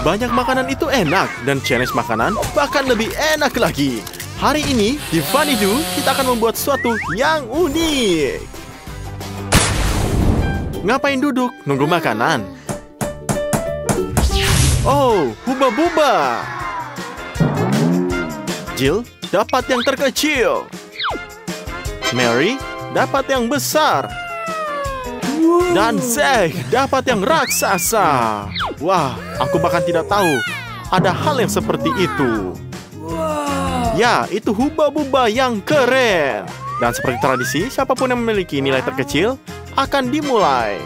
Banyak makanan itu enak, dan challenge makanan bahkan lebih enak lagi. Hari ini, di Funny Do, kita akan membuat sesuatu yang unik. Ngapain duduk? Nunggu makanan? Oh, huba-buba. Jill dapat yang terkecil. Mary dapat yang besar. Dan Zack dapat yang raksasa. Wah, aku bahkan tidak tahu ada hal yang seperti itu. Ya, itu huba-buba yang keren. Dan seperti tradisi, siapapun yang memiliki nilai terkecil akan dimulai.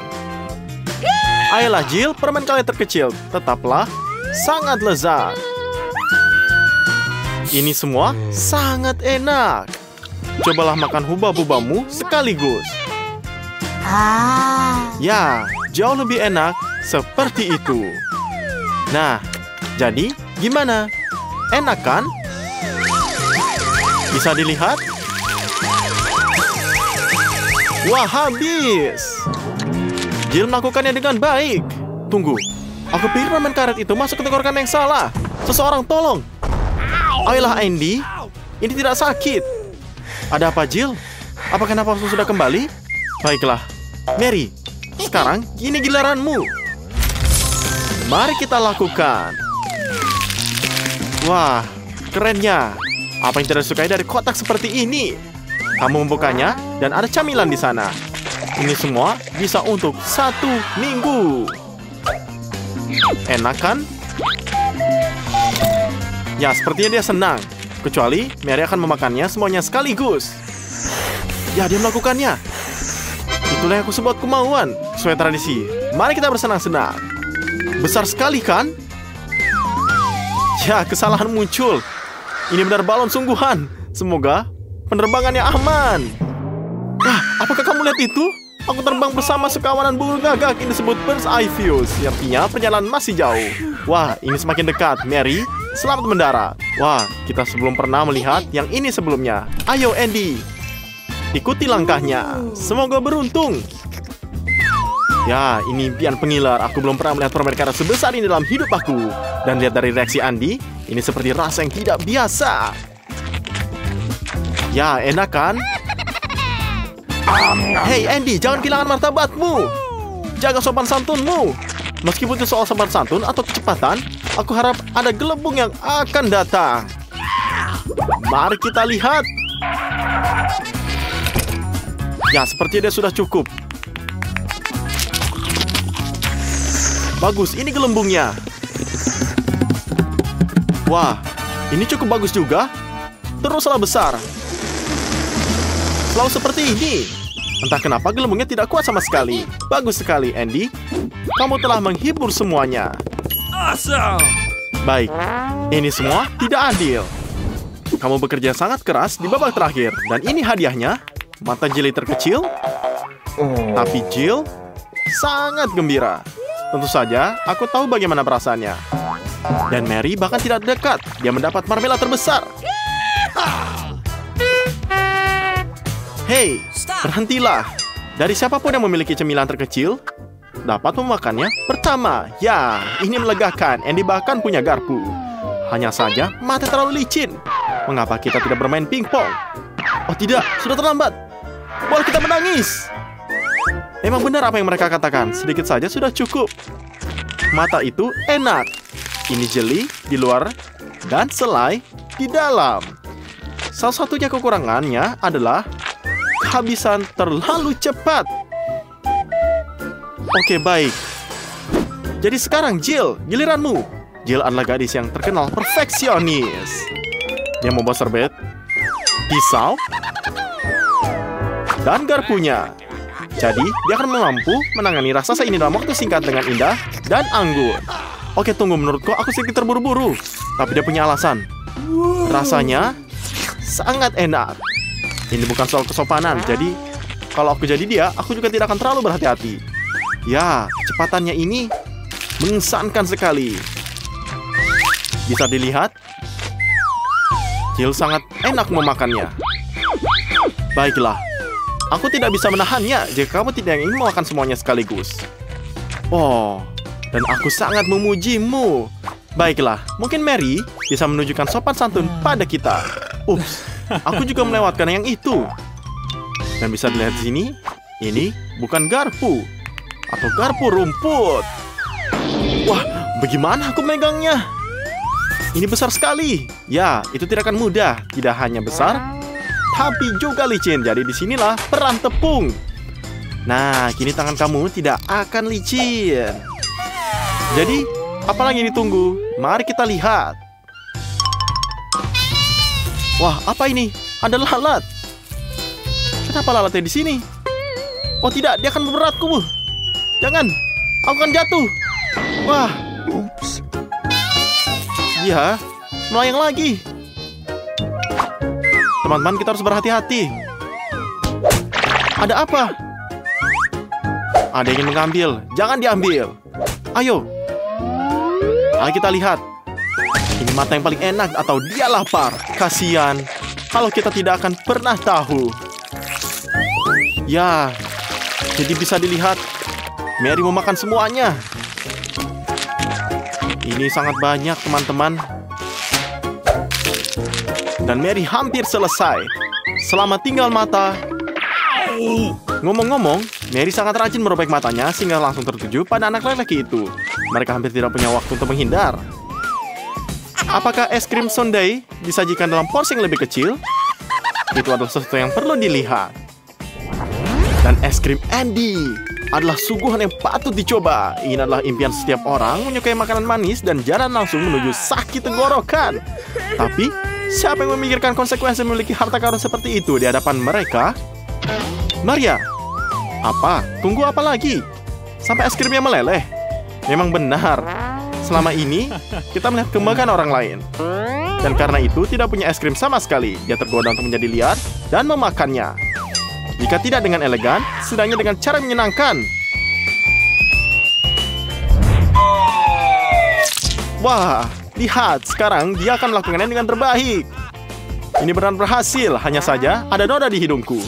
Ayolah Jill, permen kalian terkecil tetaplah sangat lezat. Ini semua sangat enak. Cobalah makan huba-bubamu sekaligus. Ya, jauh lebih enak seperti itu. Nah, jadi gimana? Enak kan? Bisa dilihat? Wah, habis. Jill melakukannya dengan baik. Tunggu, aku pikir permen karet itu masuk ke tenggorokan yang salah. Seseorang tolong. Ayolah Andy, ini tidak sakit. Ada apa Jill? Apakah nafasmu sudah kembali? Baiklah, Mary, sekarang ini giliranmu. Mari kita lakukan. Wah, kerennya. Apa yang tidak disukai dari kotak seperti ini? Kamu membukanya dan ada camilan di sana. Ini semua bisa untuk 1 minggu. Enak kan? Ya, sepertinya dia senang. Kecuali Mary akan memakannya semuanya sekaligus. Ya, dia melakukannya. Itulah yang aku sebut kemauan. Sesuai tradisi, mari kita bersenang-senang. Besar sekali kan? Ya, kesalahan muncul. Ini benar balon sungguhan. Semoga penerbangannya aman. Apakah kamu lihat itu? Aku terbang bersama sekawanan burung gagak. Ini disebut bird's eye view. Artinya perjalanan masih jauh. Wah, ini semakin dekat. Mary, selamat mendarat. Wah, kita sebelum pernah melihat yang ini sebelumnya. Ayo Andy, ikuti langkahnya. Semoga beruntung. Ya, ini impian pengiler. Aku belum pernah melihat permen karet sebesar ini dalam hidup aku. Dan lihat dari reaksi Andy, ini seperti rasa yang tidak biasa. Ya, enak kan? Hei Andy, jangan kehilangan martabatmu. Jaga sopan santunmu. Meskipun itu soal sopan santun atau kecepatan, aku harap ada gelembung yang akan datang. Mari kita lihat. Ya, sepertinya dia sudah cukup. Bagus, ini gelembungnya. Wah, ini cukup bagus juga. Teruslah besar. Selalu seperti ini. Entah kenapa gelembungnya tidak kuat sama sekali. Bagus sekali, Andy. Kamu telah menghibur semuanya. Awesome. Baik, ini semua tidak adil. Kamu bekerja sangat keras di babak terakhir. Dan ini hadiahnya, mata jeli terkecil. Tapi Jill sangat gembira. Tentu saja, aku tahu bagaimana perasaannya. Dan Mary bahkan tidak dekat. Dia mendapat marmela terbesar. Hei, berhentilah. Dari siapapun yang memiliki cemilan terkecil dapat memakannya pertama. Ya, ini melegakan. Andy bahkan punya garpu. Hanya saja mata terlalu licin. Mengapa kita tidak bermain pingpong? Oh tidak, sudah terlambat. Boleh kita menangis. Memang benar apa yang mereka katakan. Sedikit saja sudah cukup. Mata itu enak. Ini jeli di luar dan selai di dalam. Salah satunya kekurangannya adalah kehabisan terlalu cepat. Oke, baik. Jadi sekarang Jill, giliranmu. Jill adalah gadis yang terkenal perfeksionis. Dia membawa serbet, pisau, dan garpunya. Jadi, dia akan mampu menangani raksasa ini dalam waktu singkat dengan indah dan anggun. Oke, tunggu, menurutku aku sedikit terburu-buru. Tapi dia punya alasan. Rasanya sangat enak. Ini bukan soal kesopanan, jadi kalau aku jadi dia, aku juga tidak akan terlalu berhati-hati. Ya, kecepatannya ini mengesankan sekali. Bisa dilihat, Jill sangat enak memakannya. Baiklah, aku tidak bisa menahannya jika kamu tidak ingin memakan semuanya sekaligus. Oh, dan aku sangat memujimu. Baiklah, mungkin Mary bisa menunjukkan sopan santun pada kita. Ups, aku juga melewatkan yang itu. Dan bisa dilihat di sini, ini bukan garpu atau garpu rumput. Wah, bagaimana aku megangnya? Ini besar sekali. Ya, itu tidak akan mudah. Tidak hanya besar, tapi juga licin. Jadi disinilah peran tepung. Nah, kini tangan kamu tidak akan licin. Jadi, apalagi ditunggu? Mari kita lihat. Wah, apa ini? Ada lalat. Kenapa lalatnya di sini? Oh tidak, dia akan memberatku. Jangan, aku akan jatuh. Wah, ups. Iya, melayang lagi. Teman-teman, kita harus berhati-hati. Ada apa? Ada yang ingin mengambil. Jangan diambil. Ayo. Ayo kita lihat. Ini mata yang paling enak atau dia lapar. Kasihan. Kalau kita tidak akan pernah tahu. Ya. Jadi bisa dilihat. Mary mau makan semuanya. Ini sangat banyak, teman-teman. Dan Mary hampir selesai. Selamat tinggal mata. Ngomong-ngomong, Mary sangat rajin merobek matanya sehingga langsung tertuju pada anak lelaki itu. Mereka hampir tidak punya waktu untuk menghindar. Apakah es krim sundae disajikan dalam porsi yang lebih kecil? Itu adalah sesuatu yang perlu dilihat. Dan es krim Andy adalah suguhan yang patut dicoba. Ini adalah impian setiap orang menyukai makanan manis dan jalan langsung menuju sakit tenggorokan. Tapi, siapa yang memikirkan konsekuensi memiliki harta karun seperti itu di hadapan mereka? Maria, apa? Tunggu apa lagi? Sampai es krimnya meleleh. Memang benar. Selama ini, kita melihat kebanggaan orang lain. Dan karena itu, tidak punya es krim sama sekali. Dia tergoda untuk menjadi liar dan memakannya. Jika tidak dengan elegan, setidaknya dengan cara menyenangkan. Wah, lihat. Sekarang dia akan melakukannya dengan terbaik. Ini benar berhasil. Hanya saja, ada noda di hidungku.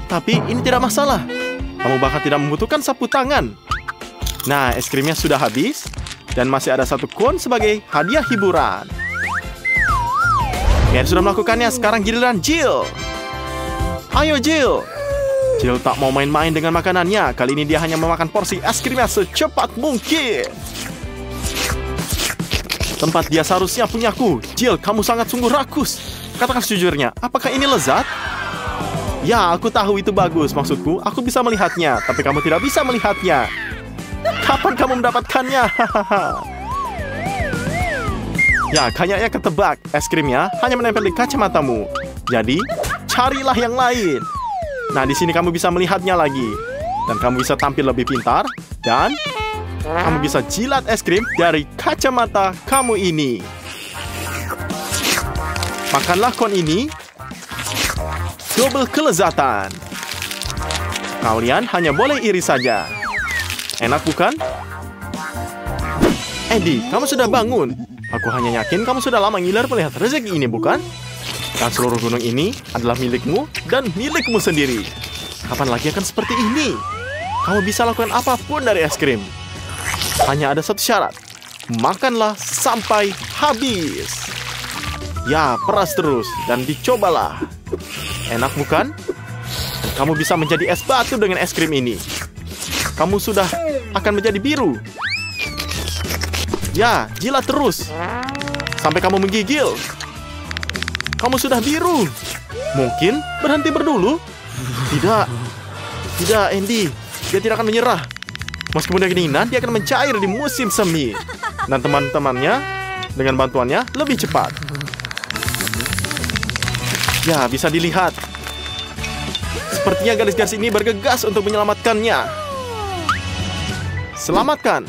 Tapi ini tidak masalah. Kamu bahkan tidak membutuhkan sapu tangan. Nah, es krimnya sudah habis. Dan masih ada satu kon sebagai hadiah hiburan. Mary sudah melakukannya. Sekarang giliran Jill. Ayo Jill. Jill tak mau main-main dengan makanannya. Kali ini dia hanya memakan porsi es krimnya secepat mungkin. Tempat dia seharusnya punyaku. Jill, kamu sangat sungguh rakus. Katakan sejujurnya, apakah ini lezat? Ya, aku tahu itu bagus. Maksudku, aku bisa melihatnya. Tapi kamu tidak bisa melihatnya. Kapan kamu mendapatkannya? Ya, kayaknya ketebak. Es krimnya hanya menempel di kacamatamu. Jadi, carilah yang lain. Nah, di sini kamu bisa melihatnya lagi. Dan kamu bisa tampil lebih pintar. Dan kamu bisa jilat es krim dari kacamata kamu ini. Makanlah kon ini. Double kelezatan. Kalian hanya boleh iri saja. Enak bukan? Andy, kamu sudah bangun. Aku hanya yakin kamu sudah lama ngiler melihat rezeki ini, bukan? Dan seluruh gunung ini adalah milikmu dan milikmu sendiri. Kapan lagi akan seperti ini? Kamu bisa lakukan apapun dari es krim. Hanya ada satu syarat. Makanlah sampai habis. Ya, peras terus dan dicobalah. Enak bukan? Kamu bisa menjadi es batu dengan es krim ini. Kamu sudah akan menjadi biru. Ya, jilat terus sampai kamu menggigil. Kamu sudah biru. Mungkin berhenti berdulu. Tidak. Tidak, Andy. Dia tidak akan menyerah. Meskipun dia kedinginan, dia akan mencair di musim semi. Dan teman-temannya dengan bantuannya lebih cepat. Ya, bisa dilihat. Sepertinya garis-garis ini bergegas untuk menyelamatkannya. Selamatkan.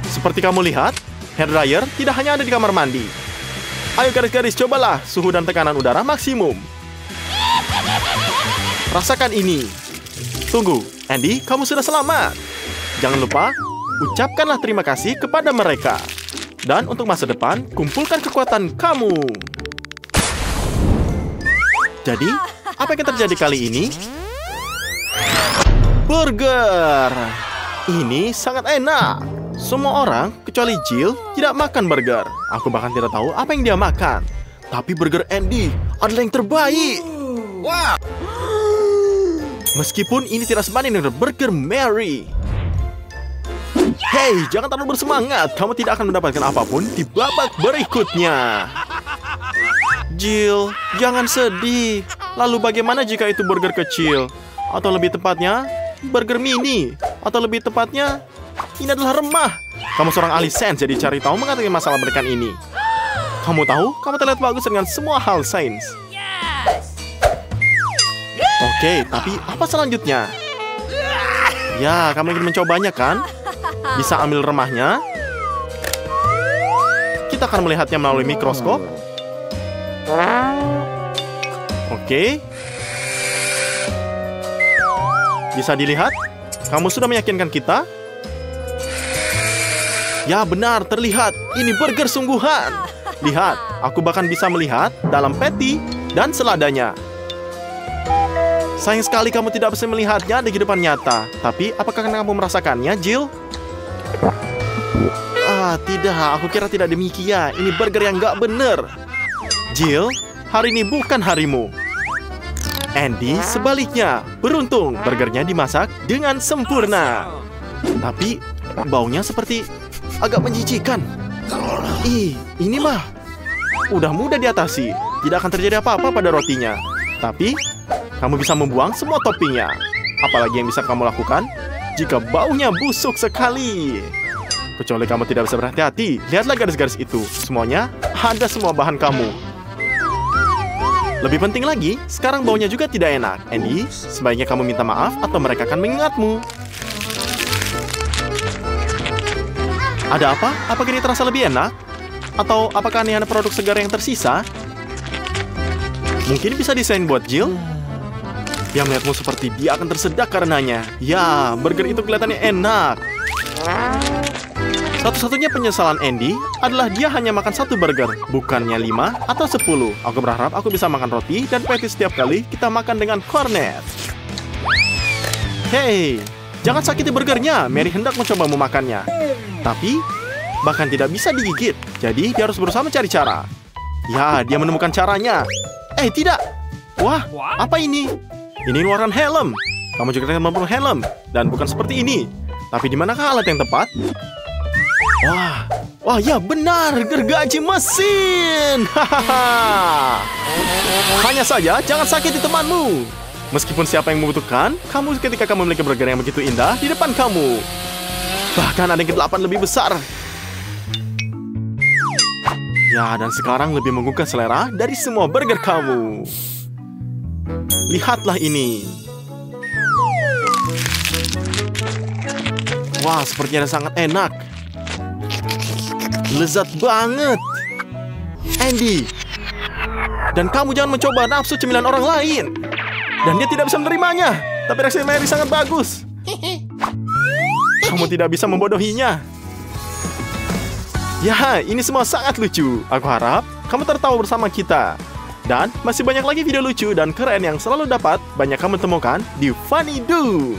Seperti kamu lihat, hair dryer tidak hanya ada di kamar mandi. Ayo garis-garis, cobalah suhu dan tekanan udara maksimum. Rasakan ini. Tunggu, Andy, kamu sudah selamat. Jangan lupa, ucapkanlah terima kasih kepada mereka. Dan untuk masa depan, kumpulkan kekuatan kamu. Jadi, apa yang terjadi kali ini? Burger. Ini sangat enak. Semua orang, kecuali Jill, tidak makan burger. Aku bahkan tidak tahu apa yang dia makan. Tapi burger Andy adalah yang terbaik. Wow. Meskipun ini tidak sebanding dengan burger Mary. Hey, jangan terlalu bersemangat. Kamu tidak akan mendapatkan apapun di babak berikutnya. Jill, jangan sedih. Lalu bagaimana jika itu burger kecil? Atau lebih tepatnya, burger mini? Atau lebih tepatnya, ini adalah remah. Kamu seorang ahli sains, jadi cari tahu mengenai masalah berikan ini. Kamu tahu, kamu terlihat bagus dengan semua hal sains. Oke, tapi apa selanjutnya? Ya, kamu ingin mencobanya kan? Bisa ambil remahnya. Kita akan melihatnya melalui mikroskop. Oke. Bisa dilihat? Kamu sudah meyakinkan kita? Ya benar, terlihat. Ini burger sungguhan. Lihat, aku bahkan bisa melihat dalam patty dan seladanya. Sayang sekali kamu tidak bisa melihatnya di kehidupan nyata. Tapi, apakah kamu merasakannya, Jill? Tidak. Aku kira tidak demikian. Ini burger yang nggak bener. Jill, hari ini bukan harimu. Andy, sebaliknya. Beruntung, burgernya dimasak dengan sempurna. Tapi, baunya seperti agak menjijikan. Ini mah udah mudah diatasi. Tidak akan terjadi apa-apa pada rotinya. Tapi, kamu bisa membuang semua toppingnya. Apalagi yang bisa kamu lakukan jika baunya busuk sekali. Kecuali kamu tidak bisa berhati-hati. Lihatlah garis-garis itu. Semuanya ada semua bahan kamu. Lebih penting lagi, sekarang baunya juga tidak enak. Andy, sebaiknya kamu minta maaf atau mereka akan mengingatmu. Ada apa? Apakah ini terasa lebih enak? Atau apakah ini hanya produk segar yang tersisa? Mungkin bisa desain buat Jill? Dia melihatmu seperti dia akan tersedak karenanya. Ya, burger itu kelihatannya enak. Satu-satunya penyesalan Andy adalah dia hanya makan satu burger, bukannya 5 atau 10. Aku berharap aku bisa makan roti dan patty setiap kali kita makan dengan cornet. Hey, jangan sakiti burgernya. Mary hendak mencoba memakannya. Tapi, bahkan tidak bisa digigit. Jadi, dia harus berusaha mencari cara. Ya, dia menemukan caranya. Tidak. Wah, apa ini? Ini luaran helm. Kamu juga akan membunuh helm. Dan bukan seperti ini. Tapi di manakah alat yang tepat? Wah, ya benar, gergaji mesin. Hanya saja, jangan sakiti temanmu. Meskipun siapa yang membutuhkan, kamu ketika kamu memiliki burger yang begitu indah di depan kamu. Bahkan ada yang ke-8 lebih besar. Ya, dan sekarang lebih menggugah selera dari semua burger kamu. Lihatlah ini. Wah, sepertinya sangat enak. Lezat banget. Andy, dan kamu jangan mencoba nafsu cemilan orang lain. Dan dia tidak bisa menerimanya. Tapi reaksi Mary sangat bagus. Kamu tidak bisa membodohinya. Ya, ini semua sangat lucu. Aku harap kamu tertawa bersama kita. Dan masih banyak lagi video lucu dan keren yang selalu dapat banyak kamu temukan di Funny Do.